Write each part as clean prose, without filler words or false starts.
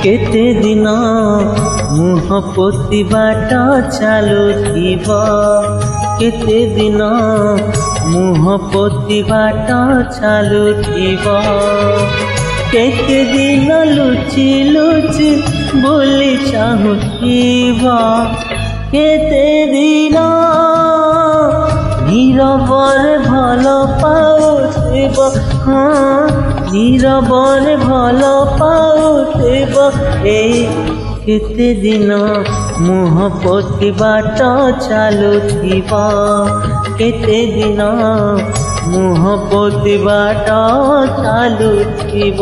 केते दिन मुह पोती बाट चलुथिब केते दिन मुह पोती बाट चलुथिब केते दिन लुचि लुचि बोली चाहुथिब केते दिन नीरबरे भल पाउथिब नीरबरे भल पाउथिब केते दिन मुह पोती बाट चलुथिब केते दिन मुह पोती बाट चलुथिब।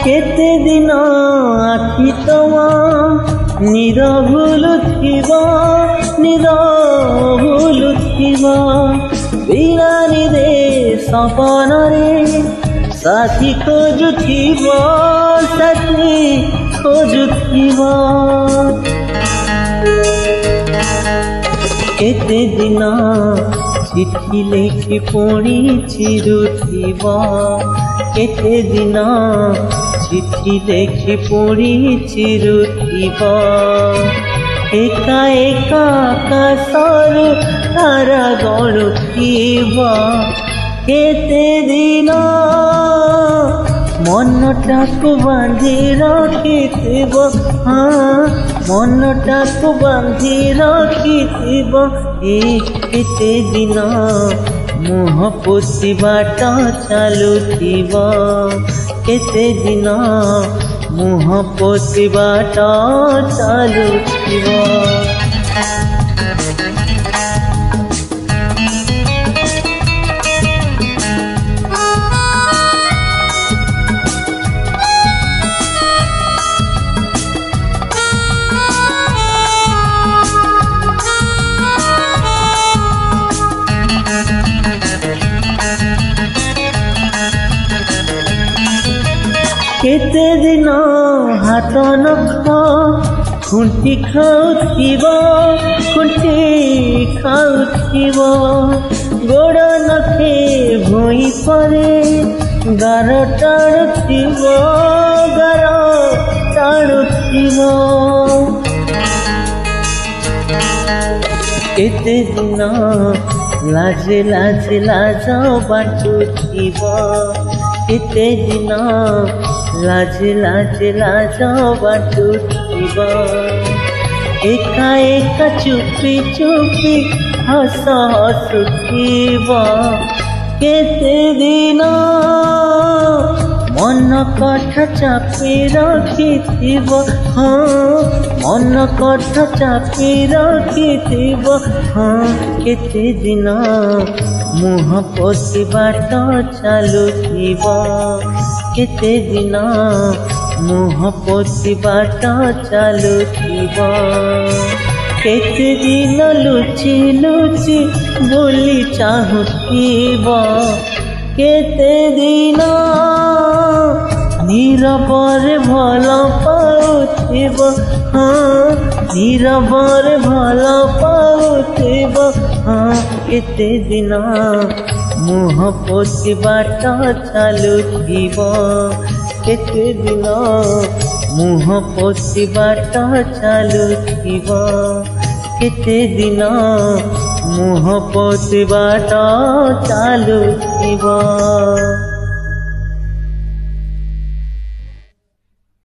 केते दिन आखि तमा निर भूलुथिब बिरानी दे सपन रे साथी खोजुथिब साथी खोजुथिब केते दिन चिठी लेखि पुणी चिरुथिब केते दिन चिठी लेखि पुणी चिरुथिब एका एका आकाशरु तारा गणुथिब केते दिन मनटाकु बांधी रखिथिब मनटाकु बांधी रखिथिब केते दिन मुह पोती बाट चलुथिब केते दिन मुह पोती बाट चलुथिब। केते दिन हाथ नख खुंटी खाउथिब गोड़ नखे भुई परे गार टाणुथिब केते दिन लाजे लाजे लाज बाटुथिब केते दिन लाजे लाजे लाज बाटुथिब एका एका चुपी चुपी हस हसुथिब केते दिन मन कथा चापी रखिथिब मन कथा चापी रखिथिब केते दिन मुह पोती बाट चलुथिब केते दिन मुह पोती बाट चलुथिब केते दिन लुचि लुचि बोली चाहुथिब केते दिन नीरबरे भल पाउथिब नीरबरे भल पाउथिब केते दिन मुह पोती बाट चलुथिब केते दिन मुह पोती बाट चलुथिब केते दिन मुह पोती बाट चलुथिब।